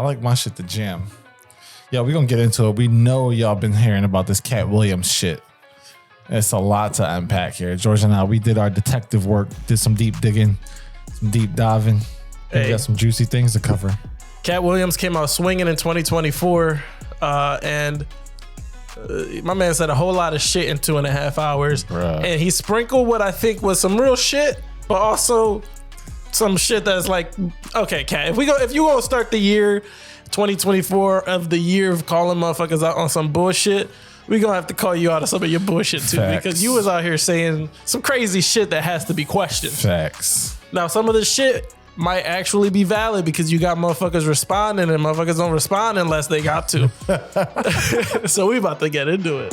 I like my shit to jam. Yeah, we're going to get into it. We know y'all been hearing about this Cat Williams shit. It's a lot to unpack here. George and I, we did our detective work, did some deep digging, some deep diving. We got some juicy things to cover. Cat Williams came out swinging in 2024, and my man said a whole lot of shit in 2.5 hours. Bruh. And he sprinkled what I think was some real shit, but also some shit that's like, okay, Cat, if you gonna start the year 2024 of the year of calling motherfuckers out on some bullshit, we gonna have to call you out of some of your bullshit too. Facts. Because you was out here saying some crazy shit that has to be questioned. Facts. Now, some of the shit might actually be valid because you got motherfuckers responding, and motherfuckers don't respond unless they got to. So we about to get into it.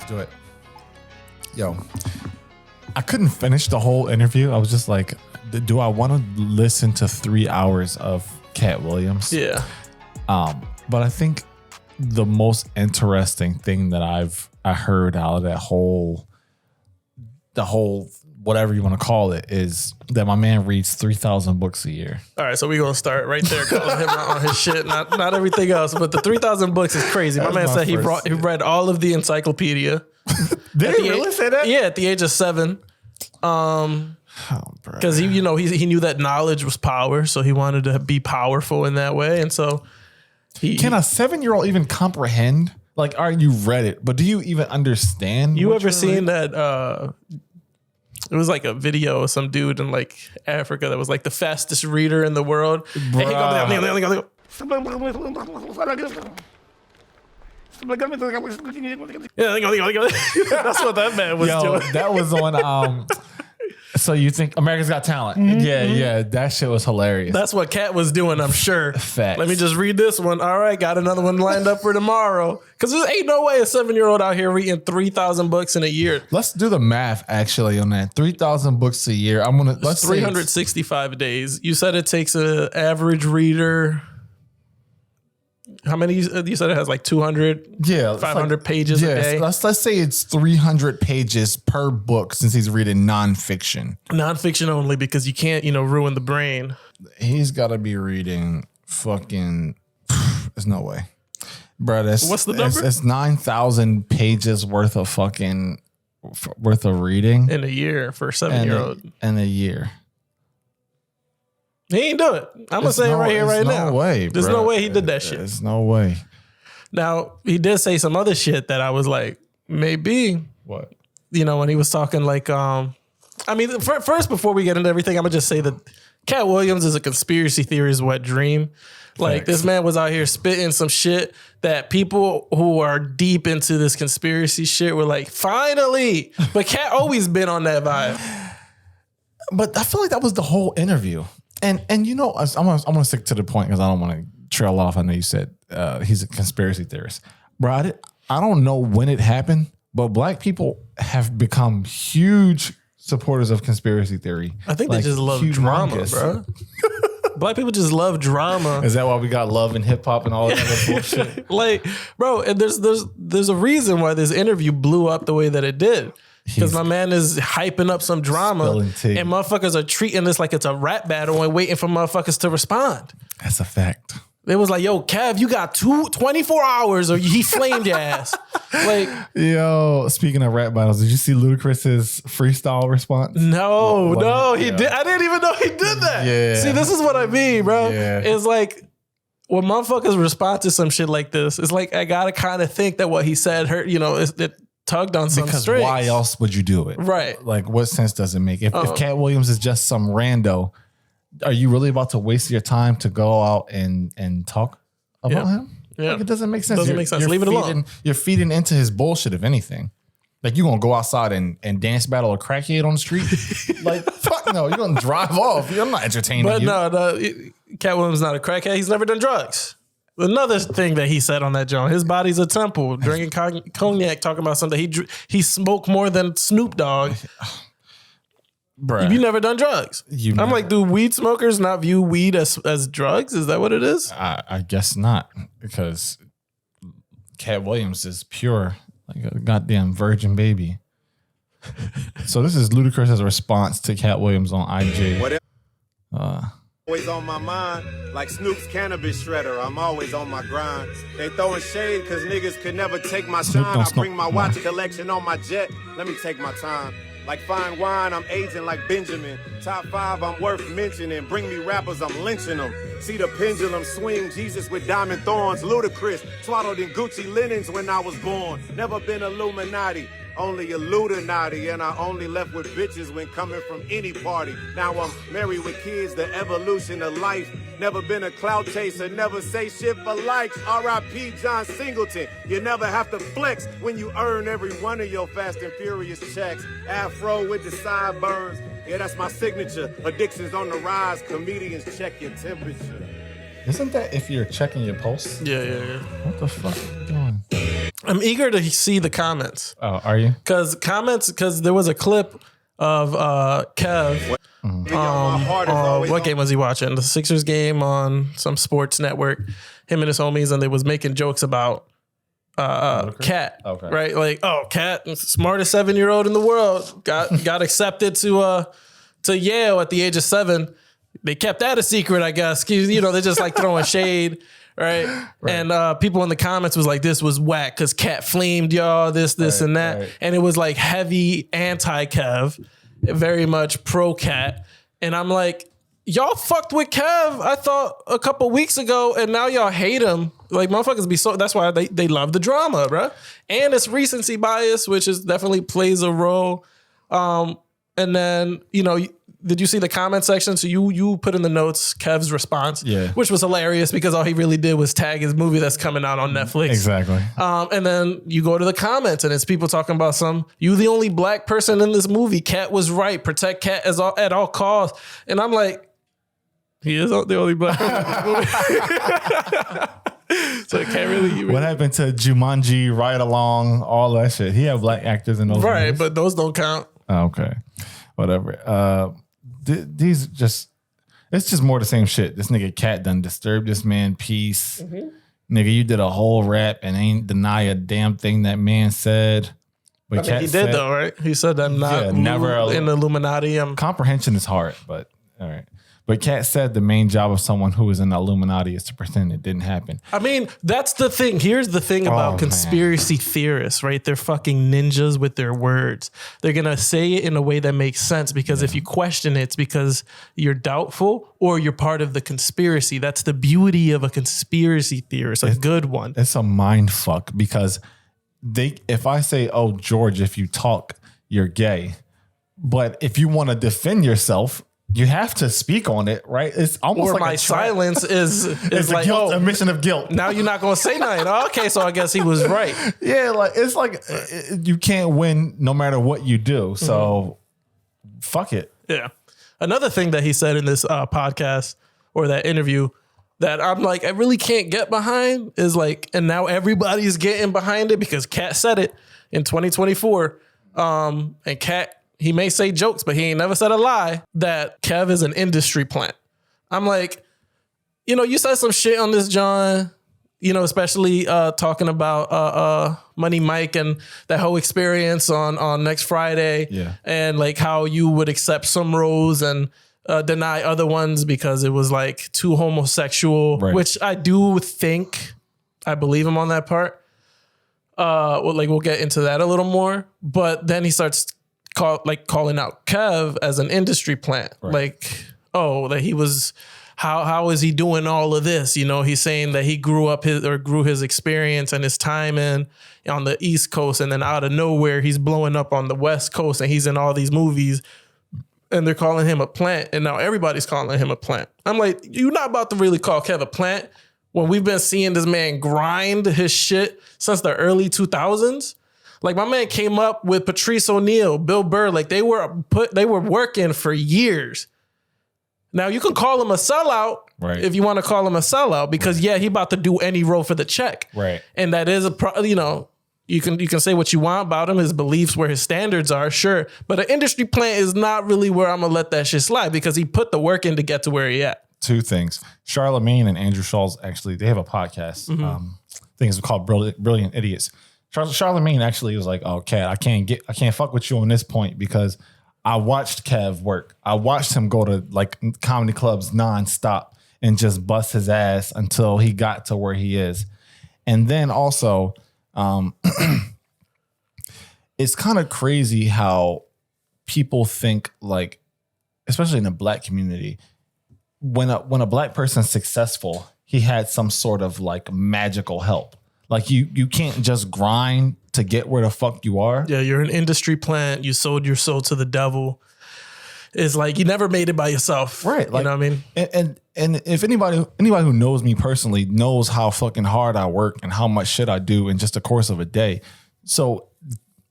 Do it. Yo, I couldn't finish the whole interview. I was just like, do I want to listen to 3 hours of Cat Williams? Yeah. But I think the most interesting thing that I heard out of the whole whatever you want to call it is that my man reads 3,000 books a year. All right, so we're going to start right there calling him out on his shit, not everything else, but the 3,000 books is crazy. My man said he read all of the encyclopedia. Did he really say that? Yeah, at the age of 7. Because he knew that knowledge was power, so he wanted to be powerful in that way. And so can a 7-year-old even comprehend? Like, all right, you read it, but do you even understand? You ever seen that? It was like a video of some dude in like Africa that was like the fastest reader in the world. And he go, that's what that man was doing. That was on. So you think America's Got Talent? Mm-hmm. Yeah, that shit was hilarious. That's what Cat was doing, I'm sure. Facts. Let me just read this one. All right, got another one lined up for tomorrow. Because there ain't no way a 7-year-old out here reading 3,000 books in a year. Let's do the math actually on that. 3,000 books a year. Let's 365 days. You said it takes an average reader. How many? You said it has like 200, 500 pages a day. Let's say it's 300 pages per book since he's reading nonfiction. Nonfiction only because you can't, ruin the brain. He's got to be reading fucking. There's no way, bro. What's the number? It's 9,000 pages worth of reading in a year for a 7-year-old. In a year. He ain't do it. I'm going to say it right here, right now. No way, There's no way he did that shit. There's no way. Now, he did say some other shit that I was like, maybe. What? When he was talking like, first, before we get into everything, I'm going to just say that Cat Williams is a conspiracy theorist's wet dream. Like, this man was out here spitting some shit that people who are deep into this conspiracy shit were like, finally. But Cat always been on that vibe. But I feel like that was the whole interview. And I'm gonna stick to the point because I don't want to trail off. I know you said he's a conspiracy theorist, bro. I don't know when it happened, but black people have become huge supporters of conspiracy theory. I think they just love drama, bro. Black people just love drama. Is that why we got love and hip hop and all that other bullshit? Like, bro, and there's a reason why this interview blew up the way that it did. Because my man is hyping up some drama and motherfuckers are treating this like it's a rap battle and waiting for motherfuckers to respond. That's a fact. It was like, yo, Kev, you got 24 hours or he flamed your ass. Like, yo, speaking of rap battles, did you see Ludacris's freestyle response? No, he did. I didn't even know he did that. Yeah. See, this is what I mean, bro. Yeah. It's like, when motherfuckers respond to some shit like this, it's like, I gotta kind of think that what he said hurt, it tugged on some strings. Because why else would you do it? Right. Like, what sense does it make? If Cat Williams is just some rando, are you really about to waste your time to go out and talk about him? Yeah. Like, it doesn't make sense. Doesn't make sense. Leave it alone. You're feeding into his bullshit, if anything. Like, you gonna go outside and dance battle a crackhead on the street? Like, fuck no, you're gonna drive off. I'm not entertaining you. But no, Cat Williams is not a crackhead. He's never done drugs. Another thing that he said on that joint, his body's a temple. Drinking cognac, talking about something. He smoked more than Snoop Dogg. Bruh. You never done drugs. I'm like, do weed smokers not view weed as drugs? Is that what it is? I guess not, because Cat Williams is pure, like a goddamn virgin baby. So this is Ludacris as a response to Cat Williams on IG. Always on my mind, like Snoop's cannabis shredder. I'm always on my grind. They throwing shade because niggas could never take my shine. I bring my watch collection on my jet. Let me take my time. Like fine wine, I'm aging like Benjamin. Top 5, I'm worth mentioning. Bring me rappers, I'm lynching them. See the pendulum swing, Jesus with diamond thorns. Ludacris, swaddled in Gucci linens when I was born. Never been Illuminati, only a Ludanati. And I only left with bitches when coming from any party. Now I'm married with kids, the evolution of life. Never been a clout chaser, never say shit for likes. R.I.P. John Singleton. You never have to flex when you earn every one of your Fast and Furious checks. Afro with the sideburns. Yeah, that's my signature. Addiction's on the rise. Comedians check your temperature. Isn't that if you're checking your pulse? Yeah. What the fuck are you doing? I'm eager to see the comments. Oh, are you? Because there was a clip of Kev. What game was he watching? The Sixers game on some sports network. Him and his homies, and they was making jokes about Cat. Okay. Right? Like, Cat, smartest 7-year-old in the world, got accepted to Yale at the age of 7. They kept that a secret, I guess. You know, they're just like throwing shade. Right. And people in the comments was like, this was whack because Cat flamed y'all, this and that. Right. And it was like heavy anti-Kev, very much pro-Cat. And I'm like, y'all fucked with Kev, I thought, a couple weeks ago, and now y'all hate him. Like, motherfuckers be so, that's why they love the drama, bro. And it's recency bias, which is definitely plays a role. And then, you know, did you see the comment section? So you put in the notes Kev's response, which was hilarious because all he really did was tag his movie that's coming out on Netflix. Exactly. And then you go to the comments and it's people talking about you the only black person in this movie. Cat was right. Protect Cat at all costs. And I'm like, he is the only black person in this movie. So it can't really. What happened to Jumanji, Ride Along, all that shit? He had black actors in those movies. But those don't count. Oh, okay. Whatever. It's just more the same shit. This nigga Cat done disturbed this man peace. Mm-hmm. Nigga, you did a whole rap and ain't deny a damn thing that man said. But he did though, right? He said I'm not never in the Illuminati. Comprehension is hard, but all right. But Cat said the main job of someone who is in the Illuminati is to pretend it didn't happen. I mean, that's the thing. Here's the thing about conspiracy theorists, right? They're fucking ninjas with their words. They're going to say it in a way that makes sense because if you question it, it's because you're doubtful or you're part of the conspiracy. That's the beauty of a conspiracy theorist, a good one. It's a mind fuck because if I say, oh, George, if you talk, you're gay. But if you want to defend yourself, you have to speak on it, right? It's almost like my silence is like guilt, admission of guilt. Now you're not going to say nothing. Okay, so I guess he was right. Yeah, like it's like you can't win no matter what you do. So fuck it. Yeah. Another thing that he said in this podcast or that interview that I'm like, I really can't get behind is like, and now everybody's getting behind it because Cat said it in 2024. And Cat, he may say jokes, but he ain't never said a lie, that Kev is an industry plant. I'm like, you know, you said some shit on this, John, you know, especially talking about Money Mike and that whole experience on next Friday. Yeah. And like how you would accept some roles and deny other ones because it was like too homosexual, which I do think I believe him on that part. We'll get into that a little more, but then he starts calling out Kev as an industry plant. Like, that he was, how is he doing all of this? You know, he's saying that he grew his experience and his time on the East Coast, and then out of nowhere, he's blowing up on the West Coast and he's in all these movies and they're calling him a plant. And now everybody's calling him a plant. I'm like, you're not about to really call Kev a plant when we've been seeing this man grind his shit since the early 2000s. Like my man came up with Patrice O'Neal, Bill Burr, like they were working for years. Now you can call him a sellout if you want to call him a sellout because he about to do any role for the check. Right. And that is You can say what you want about him, his beliefs, where his standards are, sure. But an industry plant is not really where I'm gonna let that shit slide because he put the work in to get to where he at. Two things. Charlemagne and Andrew Schultz, actually, they have a podcast. I think it's called Brilliant Idiots. Charlemagne actually was like, oh, Cat, I can't fuck with you on this point because I watched Kev work. I watched him go to like comedy clubs nonstop and just bust his ass until he got to where he is. And then also, it's kind of crazy how people think, like, especially in the black community, when a black person's successful, he had some sort of like magical help. Like you can't just grind to get where the fuck you are. Yeah, you're an industry plant. You sold your soul to the devil. It's like you never made it by yourself. Right. Like, you know what I mean? And if anybody who knows me personally knows how fucking hard I work and how much shit I do in just the course of a day. So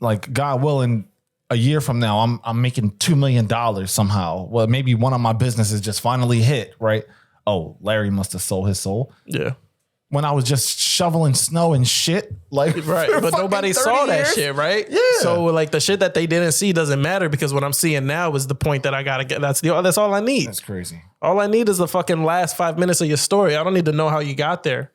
like, God willing, a year from now, I'm making $2 million somehow. Well, maybe one of my businesses just finally hit, right? Oh, Larry must have sold his soul. Yeah. When I was just shoveling snow and shit, like, right, but nobody saw that shit, right? Yeah. So like the shit that they didn't see doesn't matter because what I'm seeing now is the point that I gotta get. That's all I need. That's crazy. All I need is the fucking last 5 minutes of your story. I don't need to know how you got there,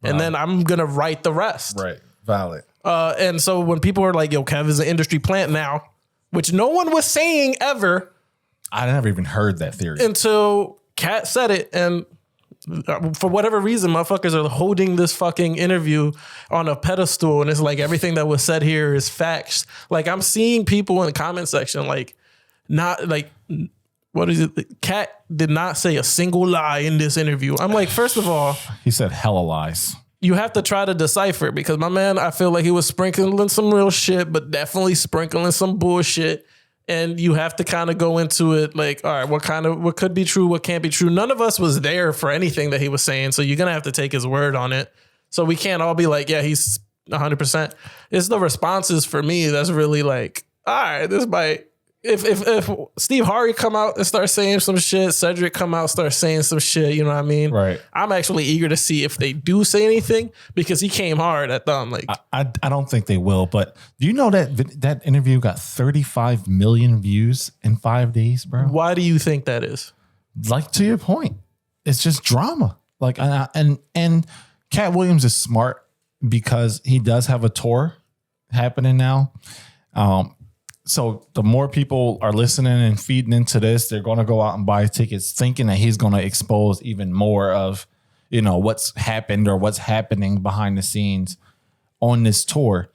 and then I'm gonna write the rest. Right, valid. And so when people are like, "Yo, Kev is an industry plant now," which no one was saying ever, I never even heard that theory until Kat said it, and for whatever reason, motherfuckers are holding this fucking interview on a pedestal, and it's like everything that was said here is facts. Like I'm seeing people in the comment section, like not like, what is it? Kat did not say a single lie in this interview. I'm like, first of all, he said hella lies. You have to try to decipher because my man, I feel like he was sprinkling some real shit, but definitely sprinkling some bullshit. And you have to kind of go into it like, all right, what could be true, what can't be true. None of us was there for anything that he was saying. So you're going to have to take his word on it. So we can't all be like, yeah, he's 100%. It's the responses for me that's really like, all right, this might, if Steve Harvey come out and start saying some shit, Cedric come out, start saying some shit, you know what I mean? Right. I'm actually eager to see if they do say anything because he came hard at them. Like, I don't think they will, but do you know that interview got 35 million views in 5 days, bro? Why do you think that is? Like, to your point, it's just drama. Like, and Cat Williams is smart because he does have a tour happening now. So the more people are listening and feeding into this, they're going to go out and buy tickets thinking that he's going to expose even more of, you know, what's happened or what's happening behind the scenes on this tour.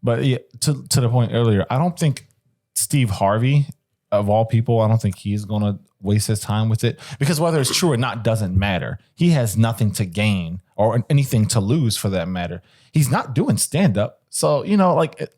But yeah, to the point earlier, I don't think Steve Harvey, of all people, I don't think he's going to waste his time with it because whether it's true or not doesn't matter. He has nothing to gain or anything to lose for that matter. He's not doing stand up. So, you know, like,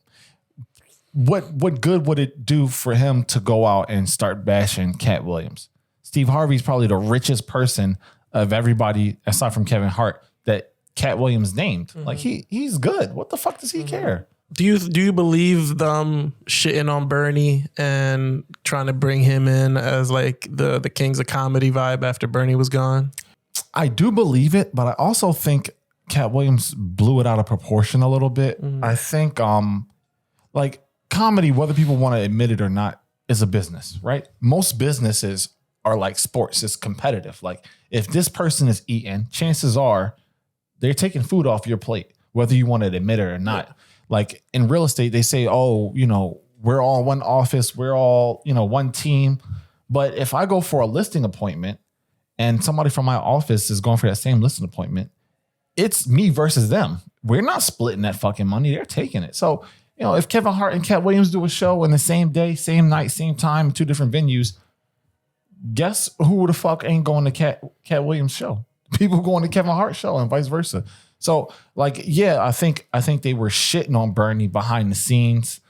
what good would it do for him to go out and start bashing Cat Williams? Steve Harvey's probably the richest person of everybody, aside from Kevin Hart, that Cat Williams named. Mm-hmm. Like he's good. What the fuck does he care? Do you believe them shitting on Bernie and trying to bring him in as like the Kings of Comedy vibe after Bernie was gone? I do believe it, but I also think Cat Williams blew it out of proportion a little bit. Mm-hmm. I think like comedy, whether people want to admit it or not, is a business, right? Most businesses are like sports. It's competitive. Like if this person is eating, chances are they're taking food off your plate, whether you want to admit it or not. Yeah. Like in real estate, they say, oh, you know, we're all one office. We're all, you know, one team. But if I go for a listing appointment and somebody from my office is going for that same listing appointment, it's me versus them. We're not splitting that fucking money. They're taking it. So, you know, if Kevin Hart and Cat Williams do a show in the same day, same night, same time, 2 different venues, guess who the fuck ain't going to Cat Williams' show? People going to Kevin Hart's show and vice versa. So, like, yeah, I think they were shitting on Bernie behind the scenes,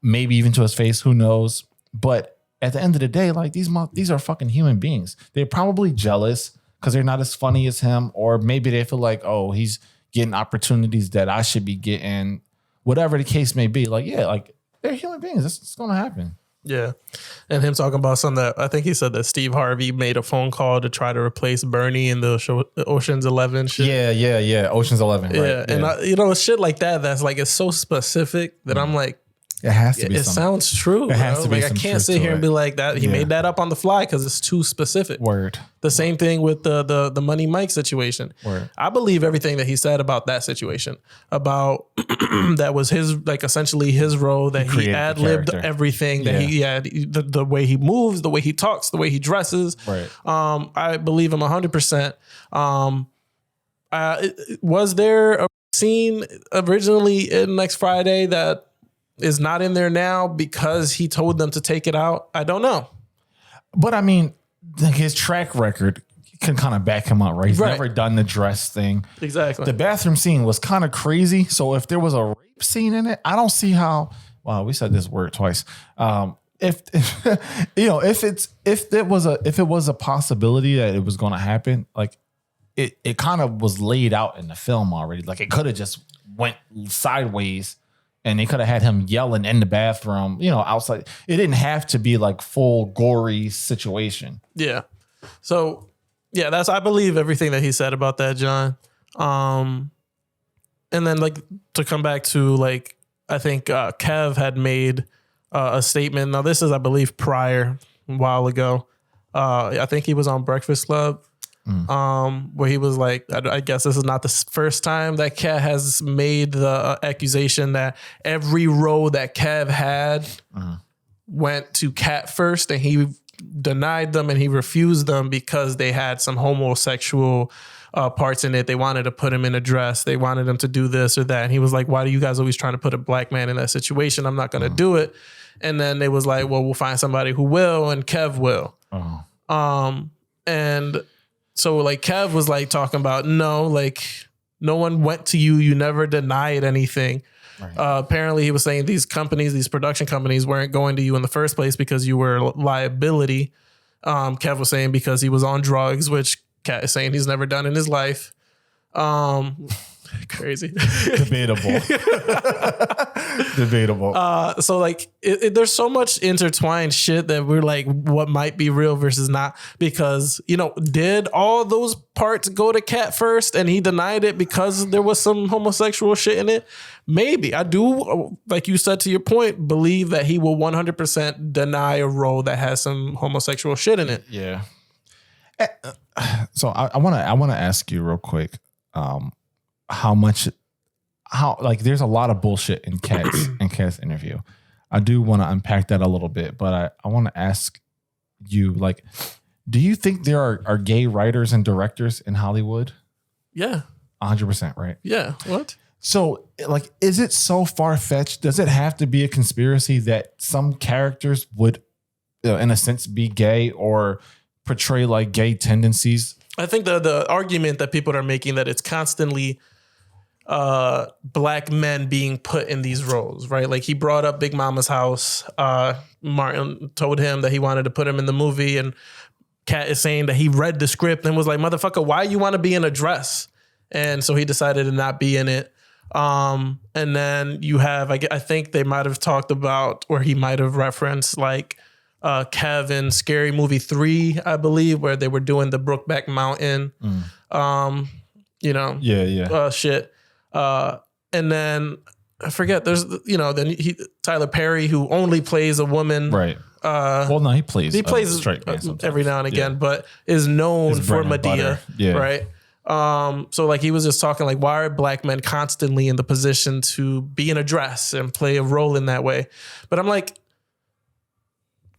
maybe even to his face. Who knows? But at the end of the day, like these are fucking human beings. They're probably jealous because they're not as funny as him, or maybe they feel like, oh, he's getting opportunities that I should be getting. Whatever the case may be, like, yeah, like they're human beings. That's going to happen. Yeah. And him talking about something that I think he said that Steve Harvey made a phone call to try to replace Bernie in the show, Ocean's 11 shit. Yeah. Ocean's 11. Right? Yeah. And shit like that, that's like, it's so specific that I'm like, it has to be. It sounds true. It has to be. Like, I can't sit here and be like that. He made that up on the fly because it's too specific. Word. The same thing with the Money Mike situation. Word. I believe everything that he said about that situation. About that was his, like, essentially his role, that he ad-libbed everything, that he had, the way he moves, the way he talks, the way he dresses. Right. I believe him 100%. Was there a scene originally in Next Friday that is not in there now because he told them to take it out? I don't know. But I mean, his track record can kind of back him up, right? He's never done the dress thing. Exactly. The bathroom scene was kind of crazy. So if there was a rape scene in it, I don't see how. Wow, we said this word twice. If it was a possibility that it was going to happen, like it kind of was laid out in the film already. Like it could have just went sideways. And they could have had him yelling in the bathroom, outside. It didn't have to be like full gory situation. Yeah. So, yeah, I believe everything that he said about that, John. And then, like, to come back to, like, I think Kev had made a statement. Now, this is, I believe, prior, a while ago. I think he was on Breakfast Club. Where he was like, I guess this is not the first time that Kev has made the accusation that every role that Kev had went to Cat first, and he denied them and he refused them because they had some homosexual parts in it. They wanted to put him in a dress. They wanted him to do this or that. And he was like, why do you guys always trying to put a black man in that situation? I'm not going to do it. And then they was like, well, we'll find somebody who will, and Kev will. And so, like, Kev was, like, talking about, no, like, no one went to you. You never denied anything. Right. Apparently, he was saying these production companies weren't going to you in the first place because you were a liability. Kev was saying because he was on drugs, which Kat is saying he's never done in his life. Crazy. Debatable. So like there's so much intertwined shit that we're like, what might be real versus not, because, did all those parts go to Cat first and he denied it because there was some homosexual shit in it? Maybe. I do, like you said, to your point, believe that he will 100% deny a role that has some homosexual shit in it. Yeah. So I want to ask you real quick, there's a lot of bullshit in Kat's interview. I do want to unpack that a little bit, but I want to ask you, like, do you think there are gay writers and directors in Hollywood? Yeah. 100%, right? Yeah. What? So, like, is it so far-fetched? Does it have to be a conspiracy that some characters would, in a sense, be gay or portray like gay tendencies? I think the argument that people are making that it's constantly black men being put in these roles, right? Like he brought up Big Mama's House. Martin told him that he wanted to put him in the movie, and Kat is saying that he read the script and was like, motherfucker, why you want to be in a dress? And so he decided to not be in it. And then you have, I think they might have talked about, or he might have referenced like Kevin Scary Movie 3, I believe, where they were doing the Brokeback Mountain, shit. And then I forget, there's, then Tyler Perry, who only plays a woman. Right. He plays straight man every now and again, but is known for Medea. Yeah. Right. So like he was just talking like, why are black men constantly in the position to be in a dress and play a role in that way? But I'm like,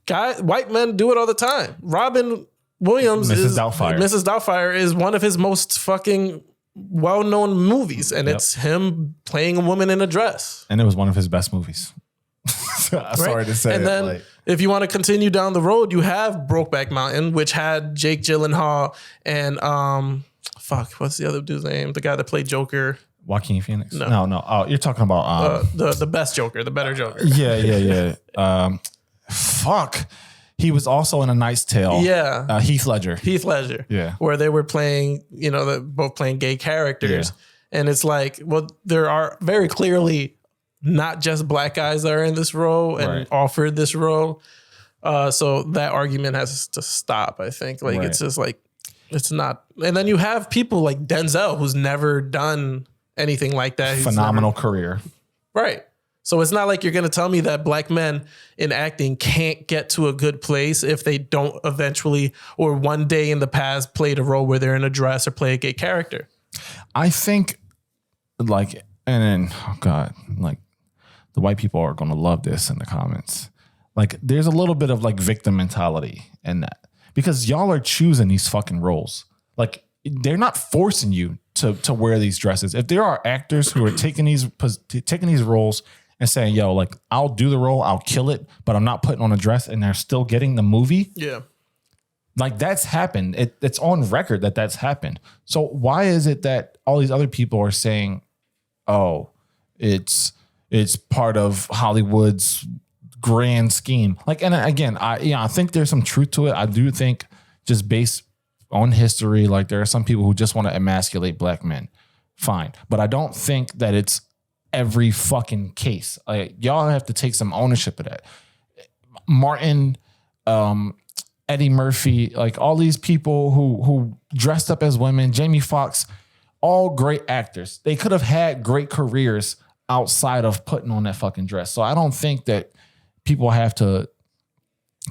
white men do it all the time. Robin Williams Mrs. Doubtfire is one of his most fucking well-known movies, and it's him playing a woman in a dress. And it was one of his best movies. Sorry to say. And then if you want to continue down the road, you have Brokeback Mountain, which had Jake Gyllenhaal and what's the other dude's name? The guy that played Joker. Joaquin Phoenix? No. Oh, you're talking about the best Joker, the better Joker. Yeah. He was also in A Knight's Tale. Yeah. Heath Ledger. Yeah. Where they were playing, both playing gay characters. Yeah. And it's like, well, there are very clearly not just black guys that are in this role and offered this role. So that argument has to stop, I think. Like, Right. it's just like, it's not. And then you have people like Denzel, who's never done anything like that. He's Phenomenal career. Right. So it's not like you're going to tell me that black men in acting can't get to a good place if they don't eventually or one day in the past played a role where they're in a dress or play a gay character. I think, like, and then, oh God, like, the white people are going to love this in the comments. Like, there's a little bit of like victim mentality in that because y'all are choosing these fucking roles. Like, they're not forcing you to wear these dresses. If there are actors who are taking these roles and saying, yo, like, I'll do the role, I'll kill it, but I'm not putting on a dress, and they're still getting the movie. Yeah. Like, that's happened. It's on record that that's happened. So why is it that all these other people are saying, oh, it's part of Hollywood's grand scheme? Like, and again, I think there's some truth to it. I do think, just based on history, like, there are some people who just want to emasculate black men. Fine. But I don't think that it's every fucking case. Like, y'all have to take some ownership of that. Martin, Eddie Murphy, like, all these people who dressed up as women, Jamie Foxx, all great actors. They could have had great careers outside of putting on that fucking dress. So I don't think that people have to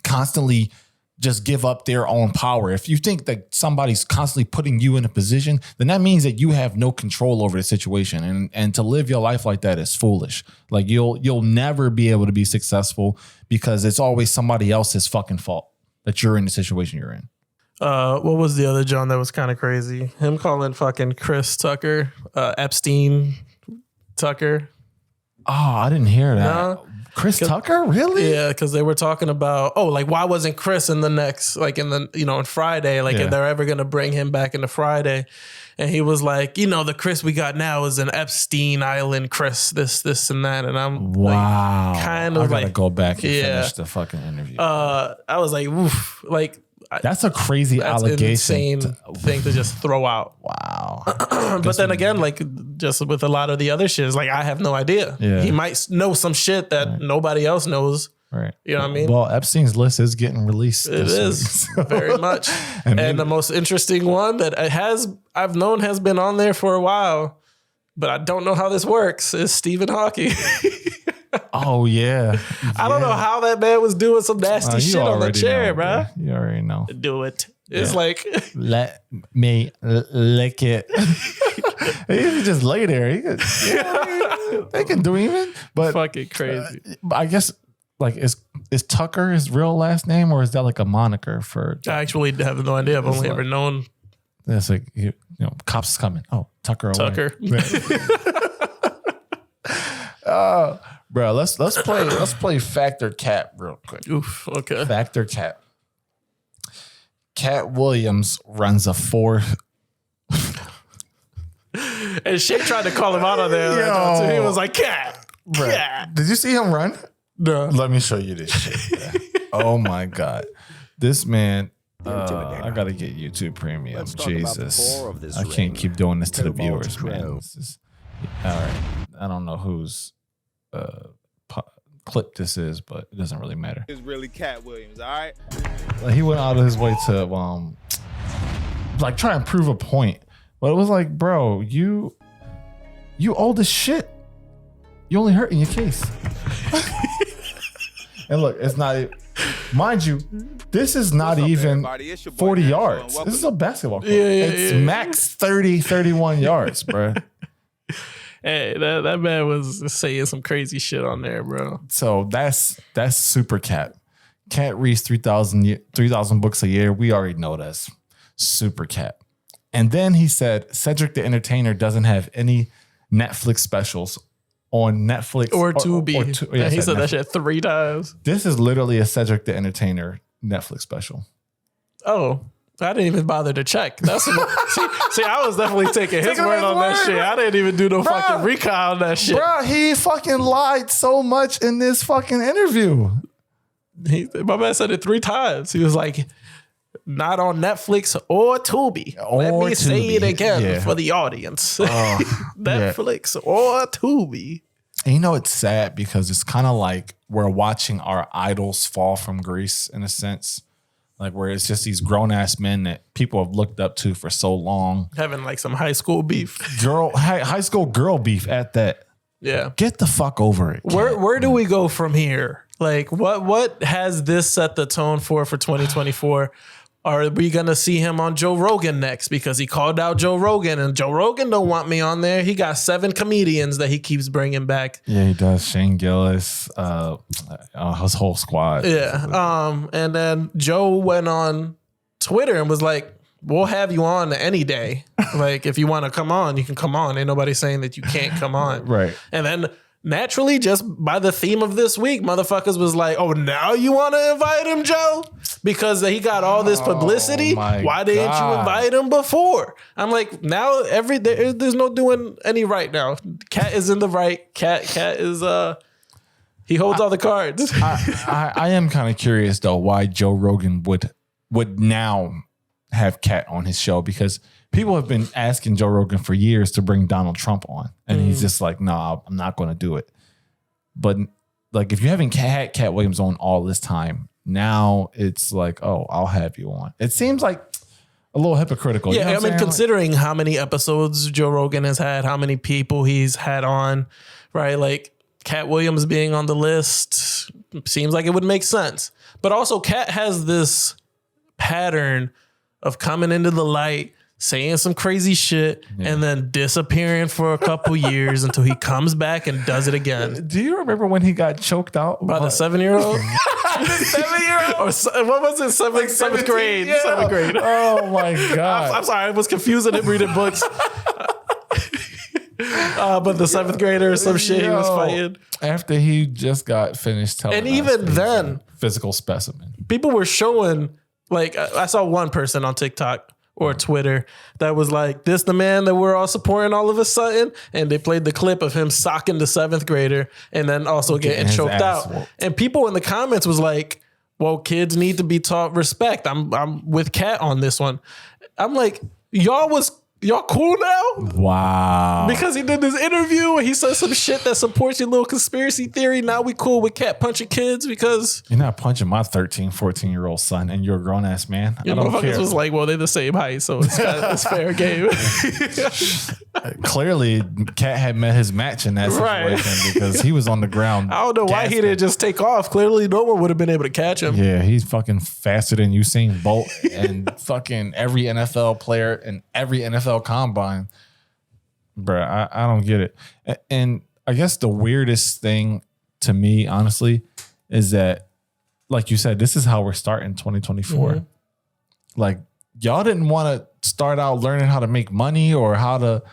constantly just give up their own power. If you think that somebody's constantly putting you in a position, then that means that you have no control over the situation. And to live your life like that is foolish. Like, you'll never be able to be successful because it's always somebody else's fucking fault that you're in the situation you're in. What was the other John that was kind of crazy? Him calling fucking Chris Tucker, Epstein Tucker. Oh, I didn't hear that. No? Chris Tucker? Really? Yeah, because they were talking about, like, why wasn't Chris in the next, like, in the, in Friday? Like, if they're ever going to bring him back into Friday. And he was like, the Chris we got now is an Epstein Island Chris, this, and that. And I'm wow. Like, kind of I gotta like, go back and finish the fucking interview. I was like, oof, like, that's a crazy that's allegation. Insane thing to just throw out. Wow. But then again, like, just with a lot of the other shit, it's like, I have no idea. Yeah. He might know some shit that nobody else knows. Right. You know what I mean? Well, Epstein's list is getting released. It is very much. And the most interesting one that I've known has been on there for a while, but I don't know how this works, is Stephen Hawking. Oh, yeah. I don't know how that man was doing some nasty shit on the chair, bro. You already know. Do it. It's like, let me lick it. He can just lay there. They can do even. But fucking crazy. I guess, like, is Tucker his real last name, or is that like a moniker for? I actually have no idea. I've only ever known. That's like, cops is coming. Oh, Tucker. Tucker. Bro, let's play Factor Cat real quick. Oof. Okay. Factor Cat. Cat Williams runs a 4. And Shay tried to call him out on there. Too. He was like, Cat. Cat. Did you see him run? No. Let me show you this shit. Oh my God. This man, I got to get YouTube Premium. Jesus. I can't keep doing this to the viewers, man. All right. I don't know whose clip this is, but it doesn't really matter. It's really Cat Williams, all right? He went out of his way to like try and prove a point. But it was like, bro, you old as shit. You only hurting your case. And look, it's not, mind you, this is not even 40 yards. This is a basketball court. It's max 30, 31 yards, bro. Hey, that man was saying some crazy shit on there, bro. So that's super Cat. Cat reads 3,000 books a year. We already know that's super Cat. And then he said Cedric the Entertainer doesn't have any Netflix specials on Netflix or Tubi. He said Netflix. That shit 3 times. This is literally a Cedric the Entertainer Netflix special. Oh, I didn't even bother to check. That's see, I was definitely taking his word on that shit. I didn't even do no fucking recon on that shit. Bro, he fucking lied so much in this fucking interview. My man said it 3 times. He was like, not on Netflix or Tubi. Let me say it again for the audience. Netflix or Tubi. And you know, it's sad because it's kind of like we're watching our idols fall from grace in a sense. Like where it's just these grown ass men that people have looked up to for so long. Having like some high school beef. High school girl beef at that. Yeah. Get the fuck over it. Where do we go from here? Like what has this set the tone for 2024? Are we going to see him on Joe Rogan next? Because he called out Joe Rogan and Joe Rogan don't want me on there. He got 7 comedians that he keeps bringing back. Yeah, he does. Shane Gillis, his whole squad. Yeah. And then Joe went on Twitter and was like, we'll have you on any day. Like, if you want to come on, you can come on. Ain't nobody saying that you can't come on. Right. And then naturally, just by the theme of this week, motherfuckers was like, oh, now you want to invite him, Joe? Because he got all this publicity. Why didn't you invite him before? I'm like, now there's no doing any right now. Cat is in the right. Cat is he holds all the cards. I am kind of curious though why Joe Rogan would now have Cat on his show, because people have been asking Joe Rogan for years to bring Donald Trump on, and he's just like, no, I'm not going to do it. But like, if you haven't had Cat Williams on all this time, now it's like, oh, I'll have you on. It seems like a little hypocritical. Yeah, you know I mean, considering how many episodes Joe Rogan has had, how many people he's had on, right? Like Cat Williams being on the list seems like it would make sense. But also, Cat has this pattern of coming into the light, saying some crazy shit, and then disappearing for a couple years until he comes back and does it again. Do you remember when he got choked out by the 7-year-old? The 7-year-old? Or what was it? Seventh grade. Yeah. 7th grade. Oh my God. I'm sorry. I was confused. I didn't read the books. But the 7th grader or some shit he was fighting. After he just got finished telling and even then, physical specimen. People were showing, like, I saw one person on TikTok or Twitter that was like, this the man that we're all supporting all of a sudden, and they played the clip of him socking the 7th grader and then also getting choked out. Whooped. And people in the comments was like, well, kids need to be taught respect. I'm with Cat on this one. I'm like, y'all cool now? Wow. Because he did this interview and he said some shit that supports your little conspiracy theory. Now we cool with Cat punching kids because... You're not punching my 13, 14-year-old son, and you're a grown-ass man. I don't care. Was like, well, they're the same height, so it's fair game. Clearly, Cat had met his match in that situation because he was on the ground. I don't know why he didn't just take off. Clearly, no one would have been able to catch him. Yeah, he's fucking faster than Usain Bolt and fucking every NFL player and every NFL combine. Bruh, I don't get it. And I guess the weirdest thing to me, honestly, is that, like you said, this is how we're starting 2024. Mm-hmm. Like, y'all didn't want to start out learning how to make money or how to,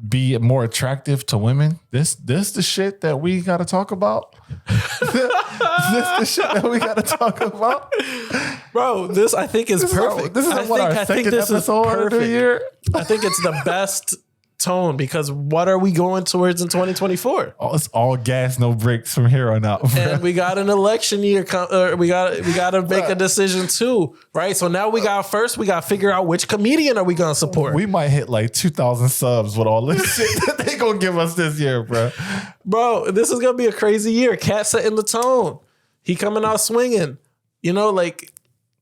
be more attractive to women. This the shit that we got to talk about. This the shit that we got to talk about. Bro, this I think is perfect. I think this is perfect. Of the year. I think it's the best tone because what are we going towards in 2024? Oh, it's all gas, no brakes from here on out. Bro. And we got an election year. We got to make a decision too, right? So now we got to figure out which comedian are we gonna support. We might hit like 2,000 subs with all this shit that they gonna give us this year, bro. Bro, this is gonna be a crazy year. Cat setting the tone. He coming out swinging.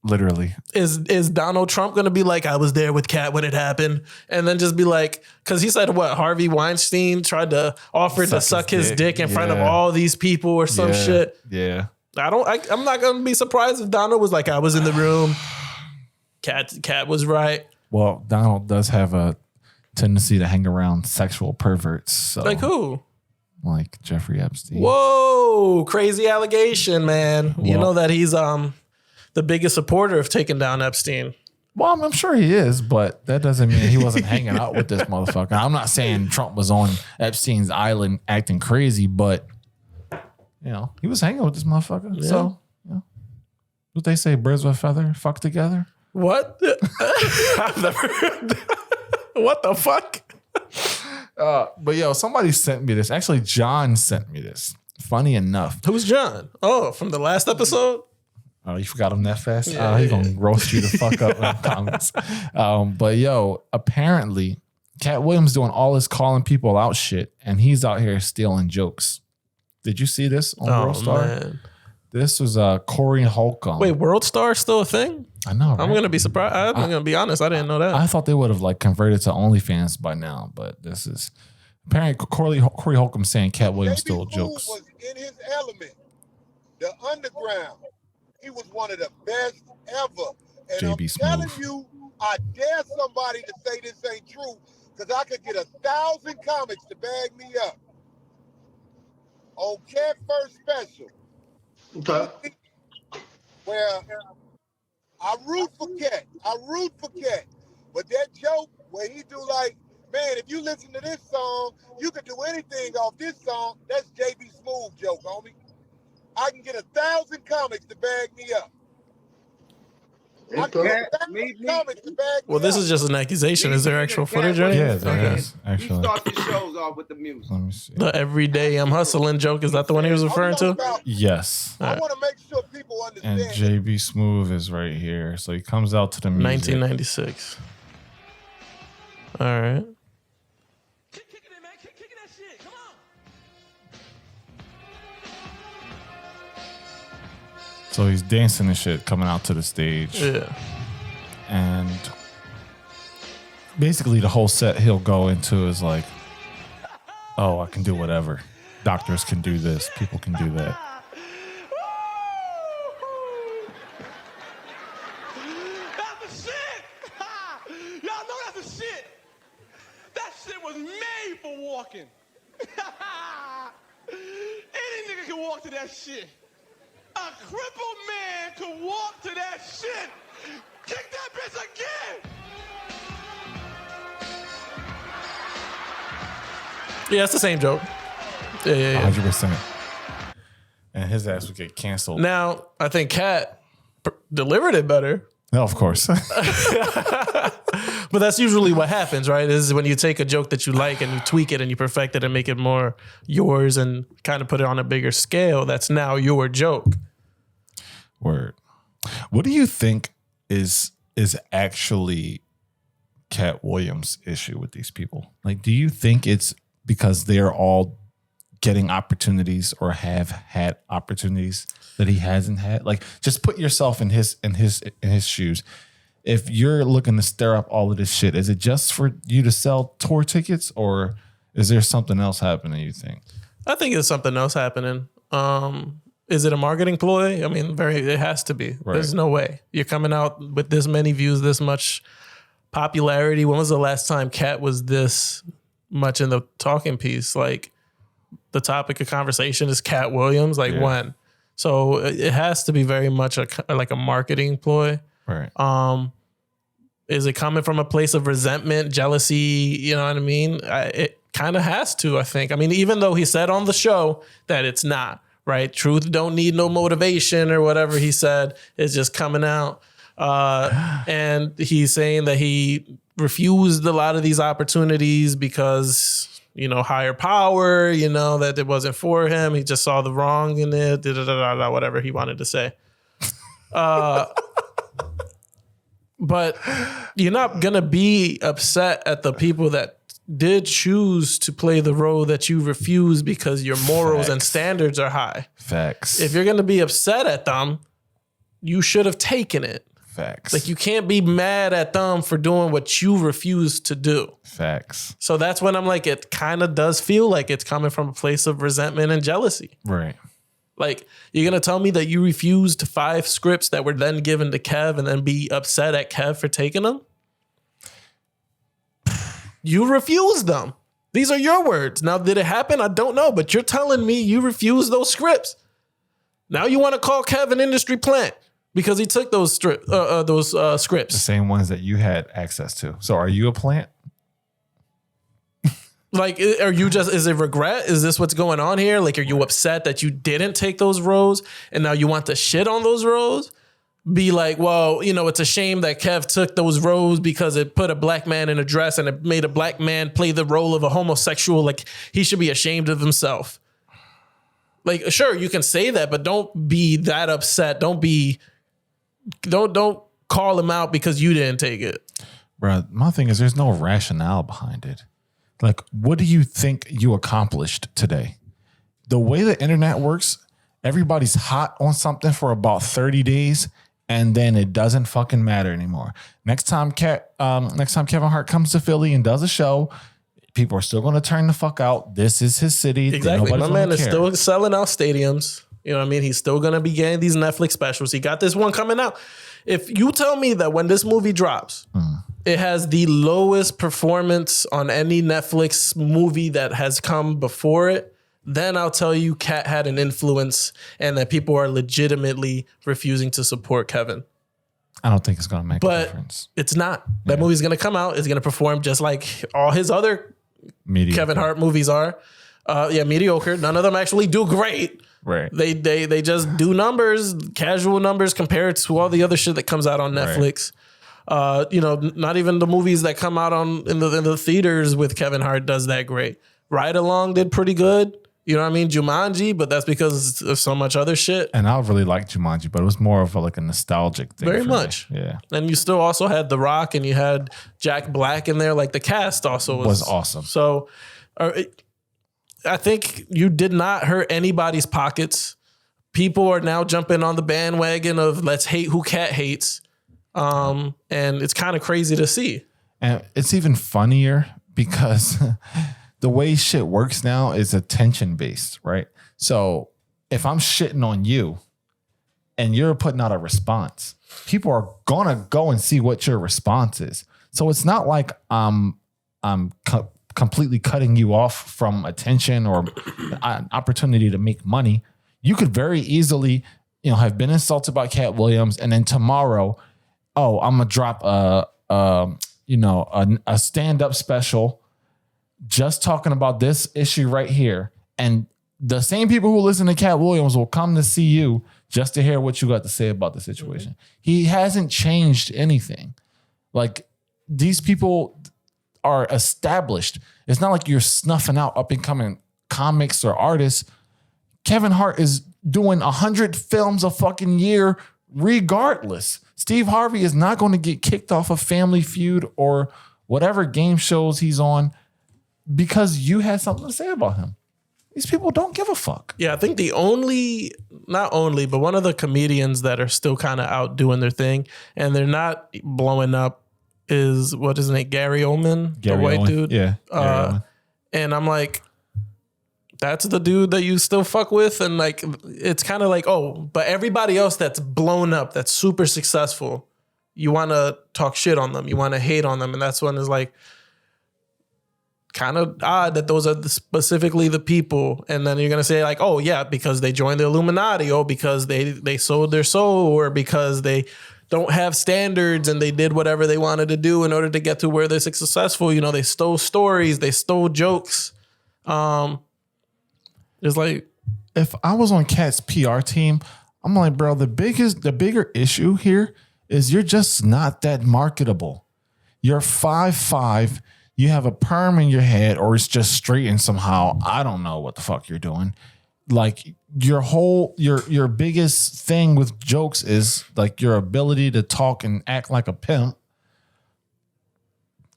Literally. Is Donald Trump going to be like, I was there with Cat when it happened? And then just be like, because he said what? Harvey Weinstein tried to offer to suck his dick in front of all these people or some shit. Yeah. I'm not going to be surprised if Donald was like, I was in the room. Cat was right. Well, Donald does have a tendency to hang around sexual perverts. So. Like who? Like Jeffrey Epstein. Whoa. Crazy allegation, man. Well, you know that he's the biggest supporter of taking down Epstein. Well, I'm sure he is, but that doesn't mean he wasn't hanging out with this motherfucker. I'm not saying Trump was on Epstein's island acting crazy, but he was hanging with this motherfucker. Yeah. So, what they say, birds with a feather fuck together. What? I've never heard that. What the fuck? But somebody sent me this. Actually, John sent me this. Funny enough. Who's John? Oh, from the last episode? Oh, you forgot him that fast? He's going to roast you the fuck up in the comments. But apparently Cat Williams doing all this calling people out shit, and he's out here stealing jokes. Did you see this on World Star? Man. This was Corey Holcomb. Wait, World Star still a thing? I know, right? I'm going to be surprised. I'm going to be honest. I didn't know that. I thought they would have like converted to OnlyFans by now, but this is apparently Corey Holcomb saying Cat Williams stole jokes. Was in his element. The underground. He was one of the best ever. And JB I'm Smooth. telling you, I dare somebody to say this ain't true, because I could get 1,000 comics to bag me up. On Cat First Special. Okay. Where I root for Cat. But that joke where he do like, man, if you listen to this song, you can do anything off this song. That's JB Smooth joke, homie. I can get 1,000 comics to bag me up. Well, this is just an accusation. Is there actual footage or anything? Yeah, there is, actually. He starts his shows off with the music. Let me see. The everyday I'm hustling joke, is that the one he was referring to? Yes. I want to make sure people understand. And JB Smooth is right here. So he comes out to the music. 1996. All right. So he's dancing and shit coming out to the stage. Yeah. And basically the whole set he'll go into is like, oh, I can do whatever. Doctors can do this. People can do that. That's the shit. Y'all know that's the shit. That shit was made for walking. Any nigga can walk to that shit. A crippled man could walk to that shit. Kick that bitch again. Yeah, it's the same joke. Yeah. 100%. And his ass would get canceled. Now, I think Cat delivered it better. No, of course. But that's usually what happens, right? Is when you take a joke that you like and you tweak it and you perfect it and make it more yours and kind of put it on a bigger scale. That's now your joke. Word. What do you think is actually Cat Williams' issue with these people? Like, do you think it's because they're all getting opportunities or have had opportunities that he hasn't had? Like, just put yourself in his shoes. If you're looking to stir up all of this shit, is it just for you to sell tour tickets, or is there something else happening, you think? I think there's something else happening. Is it a marketing ploy? I mean, it has to be. Right. There's no way. You're coming out with this many views, this much popularity. When was the last time Cat was this much in the talking piece? Like, the topic of conversation is Cat Williams. Like, when? So it has to be very much like a marketing ploy. Right. Is it coming from a place of resentment, jealousy? You know what I mean? It kind of has to, I think. I mean, even though he said on the show that it's not, right? Truth don't need no motivation or whatever he said. It's just coming out. And he's saying that he refused a lot of these opportunities because, you know, higher power, you know, that it wasn't for him. He just saw the wrong in it, whatever he wanted to say. But you're not going to be upset at the people that did choose to play the role that you refused because your morals and standards are high. Facts. If you're going to be upset at them, you should have taken it. Facts. Like, you can't be mad at them for doing what you refused to do. Facts. So that's when I'm like, it kind of does feel like it's coming from a place of resentment and jealousy. Right. Like, you're going to tell me that you refused 5 scripts that were then given to Kev and then be upset at Kev for taking them? You refused them. These are your words. Now, did it happen? I don't know, but you're telling me you refused those scripts. Now you want to call Kev an industry plant because he took those scripts. The same ones that you had access to. So are you a plant? Like, are you just, is it regret? Is this what's going on here? Like, are you upset that you didn't take those roles and now you want to shit on those roles? Be like, well, you know, it's a shame that Kev took those roles because it put a black man in a dress and it made a black man play the role of a homosexual. Like, he should be ashamed of himself. Like, sure, you can say that, but don't be that upset. Don't call him out because you didn't take it. Bro, my thing is there's no rationale behind it. Like, what do you think you accomplished today? The way the internet works, everybody's hot on something for about 30 days, and then it doesn't fucking matter anymore. Next time Kevin Hart comes to Philly and does a show, people are still going to turn the fuck out. This is his city. Exactly. My man is still selling out stadiums. You know what I mean? He's still going to be getting these Netflix specials. He got this one coming out. If you tell me that when this movie drops, it has the lowest performance on any Netflix movie that has come before it, then I'll tell you Cat had an influence and that people are legitimately refusing to support Kevin. I don't think it's going to make a difference. It's not. That movie's going to come out. It's going to perform just like all his other Kevin Hart movies are. Mediocre. None of them actually do great. Right. They just do numbers, casual numbers compared to all the other shit that comes out on Netflix. Right. Not even the movies that come out in the theaters with Kevin Hart does that great. Ride Along did pretty good. You know what I mean? Jumanji, but that's because of so much other shit. And I really liked Jumanji, but it was more of a nostalgic thing. Very much. Me. Yeah. And you still also had The Rock and you had Jack Black in there. Like the cast also was awesome. So I think you did not hurt anybody's pockets. People are now jumping on the bandwagon of let's hate who Cat hates. And it's kind of crazy to see. And it's even funnier because the way shit works now is attention based, right? So if I'm shitting on you and you're putting out a response, people are gonna go and see what your response is. So it's not like I'm completely cutting you off from attention or an opportunity to make money. You could very easily, have been insulted by Cat Williams, and then tomorrow, I'm gonna drop a stand-up special just talking about this issue right here. And the same people who listen to Cat Williams will come to see you just to hear what you got to say about the situation. He hasn't changed anything. Like, these people are established. It's not like you're snuffing out up and coming comics or artists. Kevin Hart is doing 100 films a fucking year regardless. Steve Harvey is not going to get kicked off of Family Feud or whatever game shows he's on because you had something to say about him. These people don't give a fuck. Yeah, I think but one of the comedians that are still kind of out doing their thing and they're not blowing up is, what is his name? Gary Oldman, the white dude. Yeah. And I'm like, that's the dude that you still fuck with. And like, it's kind of like, but everybody else that's blown up, that's super successful, you want to talk shit on them. You want to hate on them. And that's when it's like, kind of odd that those are specifically the people. And then you're going to say like, because they joined the Illuminati, because they sold their soul, or because they don't have standards and they did whatever they wanted to do in order to get to where they're successful. They stole stories, they stole jokes. It's like, if I was on Cat's PR team, I'm like, bro, the bigger issue here is you're just not that marketable. You're 5'5", you have a perm in your head, or it's just straightened somehow. I don't know what the fuck you're doing. Like, your biggest thing with jokes is like your ability to talk and act like a pimp.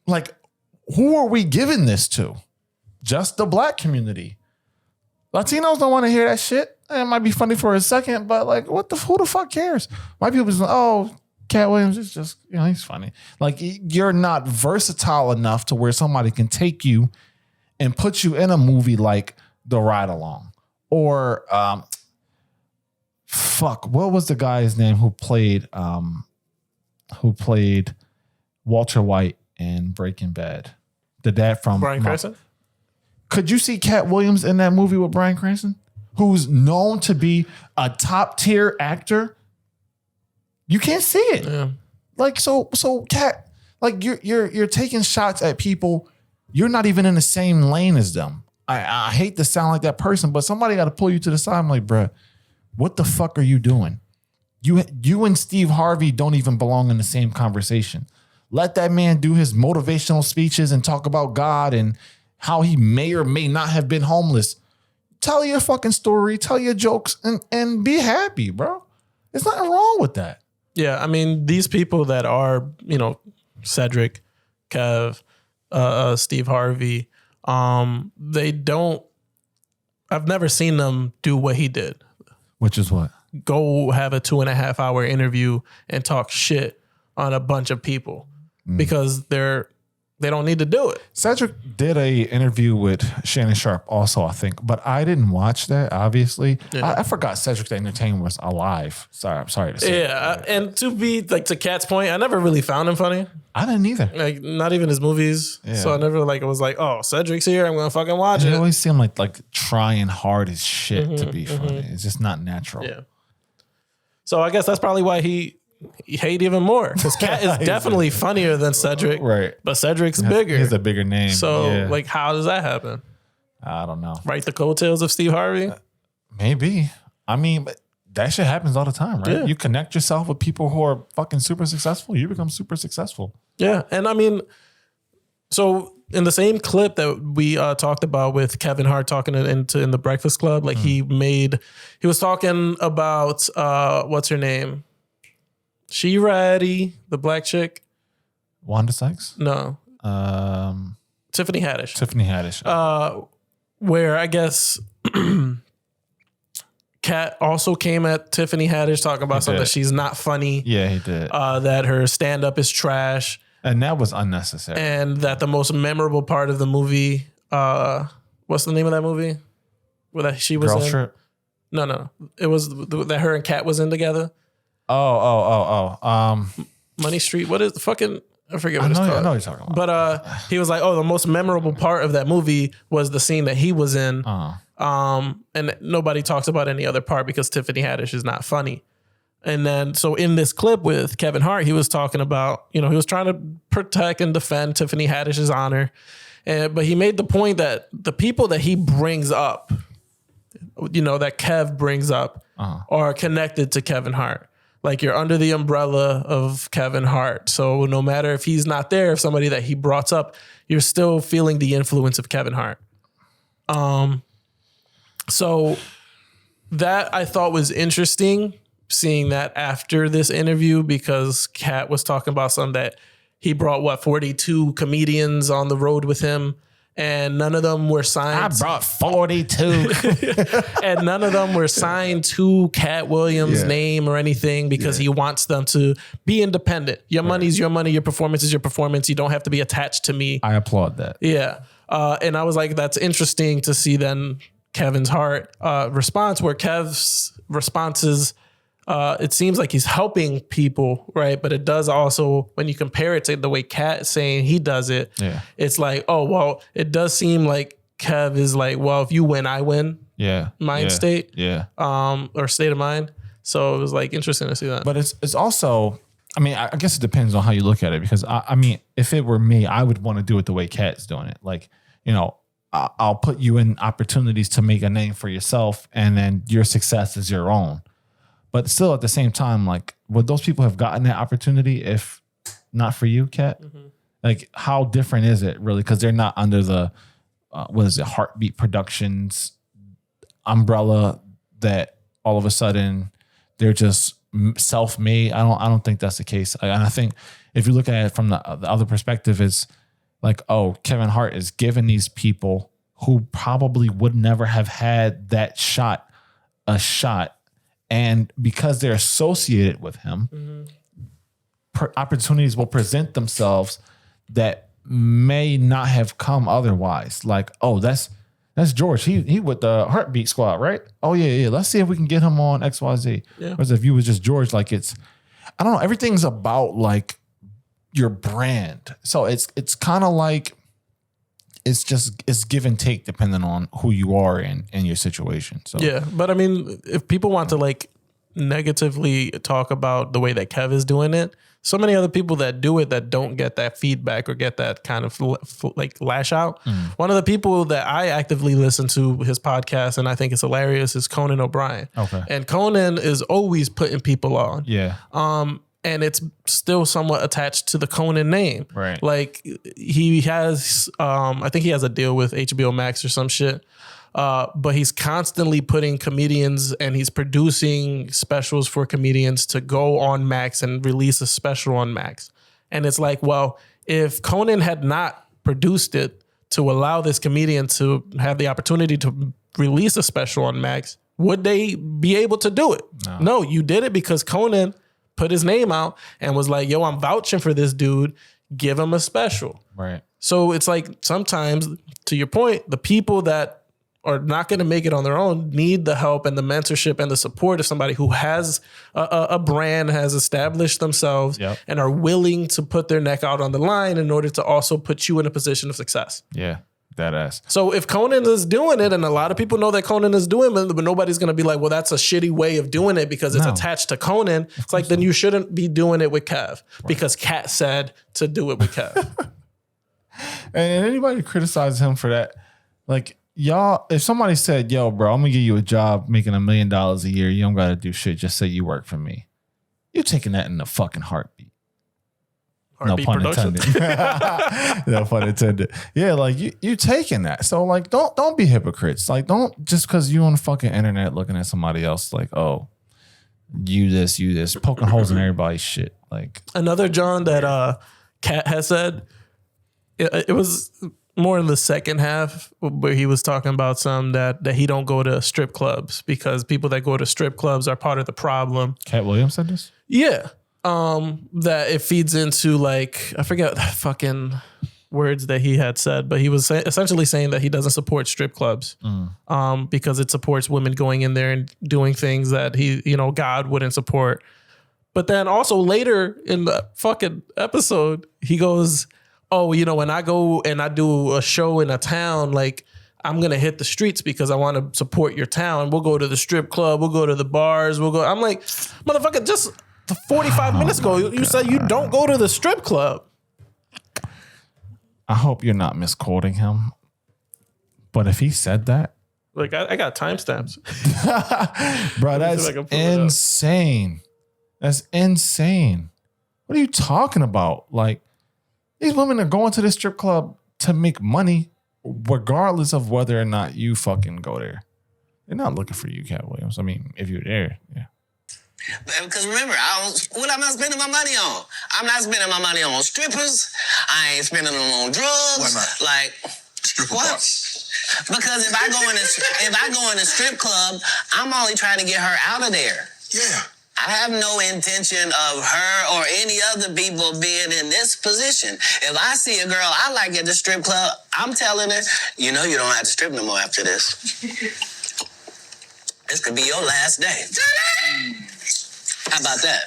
Like, who are we giving this to? Just the black community. Latinos don't want to hear that shit. It might be funny for a second, but like, who the fuck cares? White people just like, Cat Williams is just, he's funny. Like, you're not versatile enough to where somebody can take you and put you in a movie like The Ride Along. Or, what was the guy's name who played Walter White in Breaking Bad? The dad from Bryan Cranston? Could you see Cat Williams in that movie with Bryan Cranston, who's known to be a top tier actor? You can't see it. Yeah. Like, so Cat, like you're taking shots at people. You're not even in the same lane as them. I hate to sound like that person, but somebody got to pull you to the side. I'm like, bruh, what the fuck are you doing? You and Steve Harvey don't even belong in the same conversation. Let that man do his motivational speeches and talk about God and how he may or may not have been homeless. Tell your fucking story, tell your jokes, and be happy, bro. There's nothing wrong with that. Yeah, I mean, these people that are, Cedric, Kev, Steve Harvey. I've never seen them do what he did. Which is what? Go have a 2.5 hour interview and talk shit on a bunch of people because they don't need to do it. Cedric did a interview with Shannon Sharp also, I think, but I didn't watch that, obviously. Yeah. I forgot Cedric the Entertainer was alive. I'm sorry to say. Yeah, and to be like to Kat's point, I never really found him funny. I didn't either. Like not even his movies. Yeah. So I never was like, oh, Cedric's here, I'm gonna fucking watch It it. always seemed like trying hard as shit to be funny. It's just not natural. Yeah. So I guess that's probably why he hate even more because Kat is definitely funnier than Cedric, Right. but Cedric's bigger. He has a bigger name. So yeah. how does that happen? I don't know. Write the coattails of Steve Harvey? Maybe. I mean, but that shit happens all the time, right? Yeah. You connect yourself with people who are fucking super successful, you become super successful. Yeah, and I mean, so in the same clip that we talked about with Kevin Hart talking in the Breakfast Club, like he was talking about what's her name? She Ready, the black chick? Wanda Sykes? No. Tiffany Haddish. Tiffany Haddish. Where I guess Kat also came at Tiffany Haddish talking about something that she's not funny. Yeah, he did. That her stand-up is trash. And that was unnecessary. And that the most memorable part of the movie, what's the name of that movie? Where that she was Girl in? Trip? No. It was that her and Kat was in together. Money Street. What is the fucking... I forget what it's called. I know what you're talking about. But he was like, oh, the most memorable part of that movie was the scene that he was in. And nobody talks about any other part because Tiffany Haddish is not funny. And then, so in this clip with Kevin Hart, he was talking about, he was trying to protect and defend Tiffany Haddish's honor. But he made the point that the people that he brings up, that Kev brings up, are connected to Kevin Hart. Like you're under the umbrella of Kevin Hart. So no matter if he's not there, if somebody that he brought up, you're still feeling the influence of Kevin Hart. So that I thought was interesting, seeing that after this interview, because Kat was talking about something that he brought 42 comedians on the road with him, and none of them were signed. I brought 42. And none of them were signed to Cat Williams' name or anything because he wants them to be independent. Your money's your money. Your performance is your performance. You don't have to be attached to me. I applaud that. Yeah. And I was like, that's interesting to see then Kevin's Hart response, where Kev's response is, it seems like he's helping people, right? But it does also, when you compare it to the way Kat is saying he does it, it's like, oh, well, it does seem like Kev is like, well, if you win, I win. Mind state. Or state of mind. So it was like interesting to see that. But it's also, I mean, I guess it depends on how you look at it, because I mean, if it were me, I would want to do it the way Kat's doing it. Like, I'll put you in opportunities to make a name for yourself, and then your success is your own. But still, at the same time, like, would those people have gotten that opportunity if not for you, Kat? Like, how different is it really? Because they're not under the Heartbeat Productions umbrella that all of a sudden they're just self-made. I don't think that's the case. And I think if you look at it from the other perspective, is like, oh, Kevin Hart is giving these people who probably would never have had that shot a shot. And because they're associated with him, opportunities will present themselves that may not have come otherwise. Like, oh, that's George. He with the Heartbeat Squad, right? Oh yeah. Let's see if we can get him on XYZ. Whereas if you was just George, like I don't know. Everything's about like your brand. So it's kind of like it's give and take depending on who you are in your situation. So yeah, but I mean, if people want to like negatively talk about the way that Kev is doing it, so many other people that do it that don't get that feedback or get that kind of like lash out. One of the people that I actively listen to his podcast and I think it's hilarious is Conan O'Brien. Okay, and Conan is always putting people on. Yeah. And it's still somewhat attached to the Conan name. Right. Like he has, I think he has a deal with HBO Max or some shit. But he's constantly putting comedians and he's producing specials for comedians to go on Max and release a special on Max. And it's like, well, if Conan had not produced it to allow this comedian to have the opportunity to release a special on Max, would they be able to do it? No, you did it because Conan put his name out and was like, yo, I'm vouching for this dude. Give him a special. Right. So it's like sometimes, to your point, the people that are not going to make it on their own need the help and the mentorship and the support of somebody who has a brand, has established themselves, and are willing to put their neck out on the line in order to also put you in a position of success. Yeah, that ass. So if Conan is doing it, and a lot of people know that Conan is doing it, but nobody's going to be like, well, that's a shitty way of doing it because it's attached to Conan. It's like, then you shouldn't be doing it with Kev because Kat said to do it with Kev. And anybody criticizes him for that, like, y'all, if somebody said, yo, bro, I'm gonna give you a job making $1 million a year, you don't gotta do shit, just say you work for me. You're taking that in a fucking heartbeat. No pun intended. No pun intended. Yeah, like you taking that. So like don't be hypocrites. Like don't just because you on the fucking internet looking at somebody else like, oh, you this, poking holes in everybody's shit. Like another John that Kat has said, it was more in the second half where he was talking about some that he don't go to strip clubs because people that go to strip clubs are part of the problem. Cat Williams said this? Yeah. That it feeds into like, I forget the fucking words that he had said, but he was essentially saying that he doesn't support strip clubs because it supports women going in there and doing things that God wouldn't support. But then also later in the fucking episode, he goes, oh, when I go and I do a show in a town, like I'm going to hit the streets because I want to support your town. We'll go to the strip club. We'll go to the bars. I'm like, motherfucker, just 45 minutes ago, you said you don't go to the strip club. I hope you're not misquoting him. But if he said that. Like, I got timestamps. Bro, that's insane. That's insane. What are you talking about? Like, these women are going to the strip club to make money regardless of whether or not you fucking go there. They're not looking for you, Cat Williams. I mean, if you're there, yeah. Because remember, what am I spending my money on? I'm not spending my money on strippers. I ain't spending them on drugs. Why not? Like, Stripper what? box. Because if I go in a strip club, I'm only trying to get her out of there. Yeah. I have no intention of her or any other people being in this position. If I see a girl I like at the strip club, I'm telling her, you don't have to strip no more after this. This could be your last day. How about that?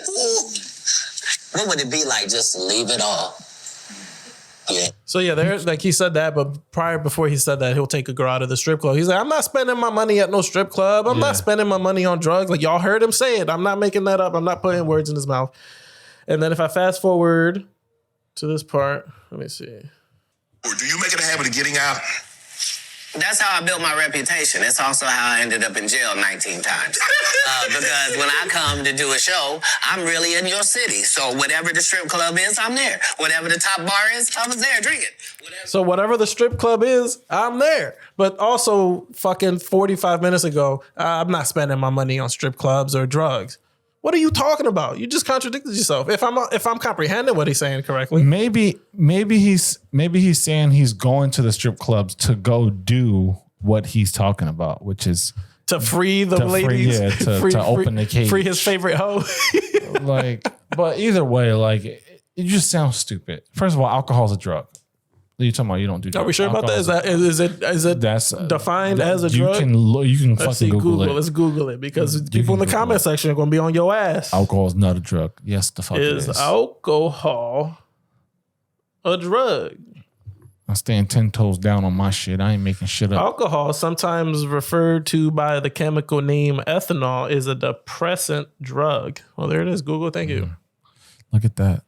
What would it be like just to leave it all? Yeah. So yeah, like he said that, but before he said that, he'll take a girl out of the strip club. He's like, I'm not spending my money at no strip club. I'm not spending my money on drugs. Like y'all heard him say it. I'm not making that up. I'm not putting words in his mouth. And then if I fast forward to this part, let me see. Or do you make it a habit of getting out? That's how I built my reputation. It's also how I ended up in jail 19 times. Because when I come to do a show, I'm really in your city. So whatever the strip club is, I'm there. Whatever the top bar is, I was there drinking. So whatever the strip club is, I'm there. But also fucking 45 minutes ago, I'm not spending my money on strip clubs or drugs. What are you talking about? You just contradicted yourself. If I'm comprehending what he's saying correctly, maybe he's saying he's going to the strip clubs to go do what he's talking about, which is to free the ladies, to open the cage, free his favorite hoe. Like, but either way, like it just sounds stupid. First of all, alcohol is a drug. You talking about you don't do drugs. Are we sure about that? Is it that's defined as a drug? You can Let's fucking see, Google it. Let's Google it because people in the comment section are going to be on your ass. Alcohol is not a drug. Yes, the fuck it is. Is alcohol a drug? I'm staying 10 toes down on my shit. I ain't making shit up. Alcohol, sometimes referred to by the chemical name ethanol, is a depressant drug. Well, there it is. Google, thank you. Look at that.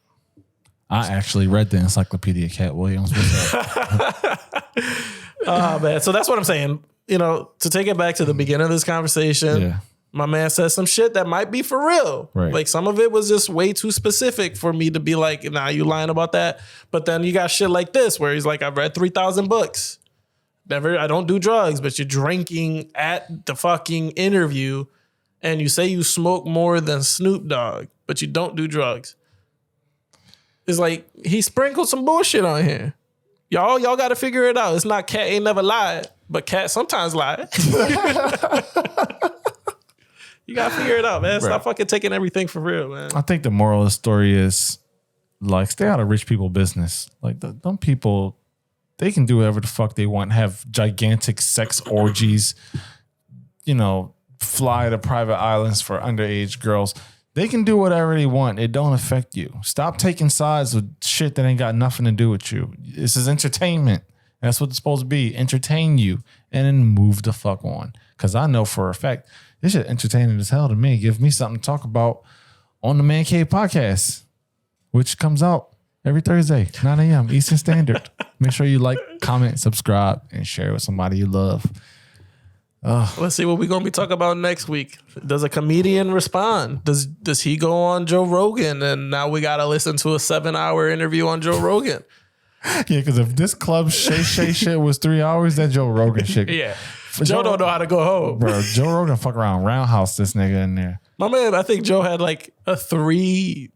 I actually read the Encyclopedia, Cat Williams. What's up? Oh, man. So that's what I'm saying. To take it back to the beginning of this conversation, my man says some shit that might be for real. Right. Like some of it was just way too specific for me to be like, nah, you lying about that. But then you got shit like this where he's like, I've read 3,000 books. I don't do drugs, but you're drinking at the fucking interview and you say you smoke more than Snoop Dogg, but you don't do drugs. It's like he sprinkled some bullshit on here. Y'all got to figure it out. It's not Cat ain't never lied, but Cat sometimes lied. You got to figure it out, man. Stop fucking taking everything for real, man. I think the moral of the story is, like, stay out of rich people business. Like, them people, they can do whatever the fuck they want, have gigantic sex orgies, you know, fly to private islands for underage girls. They can do whatever they want. It don't affect you. Stop taking sides with shit that ain't got nothing to do with you. This is entertainment. That's what it's supposed to be. Entertain you and then move the fuck on. Because I know for a fact, this shit entertaining as hell to me. Give me something to talk about on the Mancave podcast, which comes out every Thursday, 9 a.m. Eastern Standard. Make sure you like, comment, subscribe, and share with somebody you love. Let's see what we're going to be talking about next week. Does a comedian respond? Does he go on Joe Rogan? And now we got to listen to a 7-hour interview on Joe Rogan. Yeah, because if this club Shay shit was 3 hours, that Joe Rogan shit. Yeah. Joe don't know how to go home. Bro, Joe Rogan fuck around roundhouse this nigga in there. My man, I think Joe had like a 3+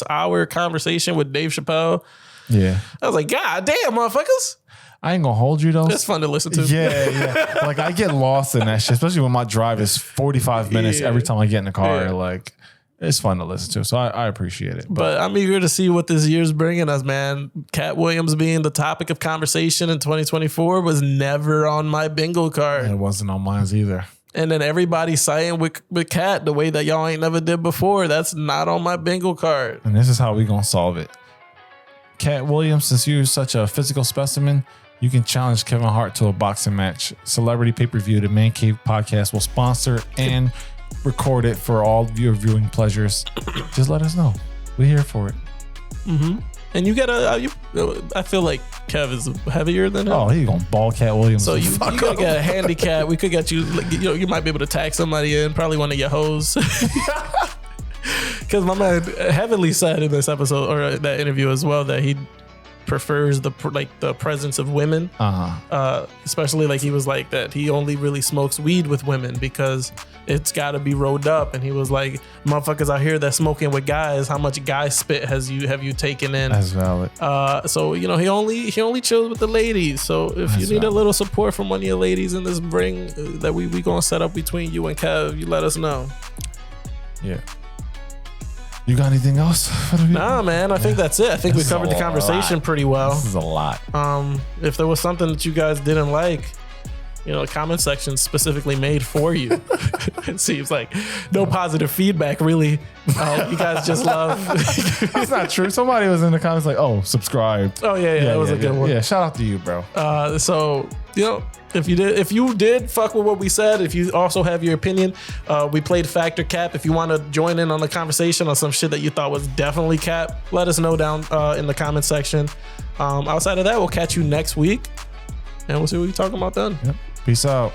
hour conversation with Dave Chappelle. Yeah. I was like, God damn, motherfuckers. I ain't gonna hold you though. It's fun to listen to. Yeah. Like I get lost in that shit, especially when my drive is 45 minutes every time I get in the car. Like it's fun to listen to. So I appreciate it. But I'm eager to see what this year's bringing us, man. Cat Williams being the topic of conversation in 2024 was never on my bingo card. It wasn't on mine either. And then everybody siding with Cat the way that y'all ain't never did before. That's not on my bingo card. And this is how we gonna solve it. Cat Williams, since you're such a physical specimen, you can challenge Kevin Hart to a boxing match. Celebrity pay-per-view, the Mancave podcast will sponsor and record it for all of your viewing pleasures. Just let us know. We're here for it. Mm-hmm. And you get I feel like Kev is heavier than him. Oh, he's gonna ball Cat Williams. So you could get a handicap. We could get you. You might be able to tag somebody in, probably one of your hoes. Because my man heavily said in this episode or that interview as well that he prefers the presence of women. Especially like he was like that he only really smokes weed with women because it's got to be rolled up. And he was like, motherfuckers out here that smoking with guys, how much guy spit have you taken in? That's valid. So you know he only chills with the ladies. So if you need a little support from one of your ladies in this ring that we gonna set up between you and Kev, you let us know. Yeah. You got anything else? Nah, man. I think that's it. I think we covered the conversation pretty well. This is a lot. If there was something that you guys didn't like, you know, the comment section specifically made for you. It seems like no positive feedback, really. You guys just love. That's not true. Somebody was in the comments like, "Oh, subscribe." Oh yeah, that was a good one. Yeah, shout out to you, bro. So you know. If you did fuck with what we said, if you also have your opinion, we played Factor Cap. If you want to join in on the conversation on some shit that you thought was definitely cap, let us know down in the comment section. Outside of that, we'll catch you next week, and we'll see what we're talking about then. Yep. Peace out.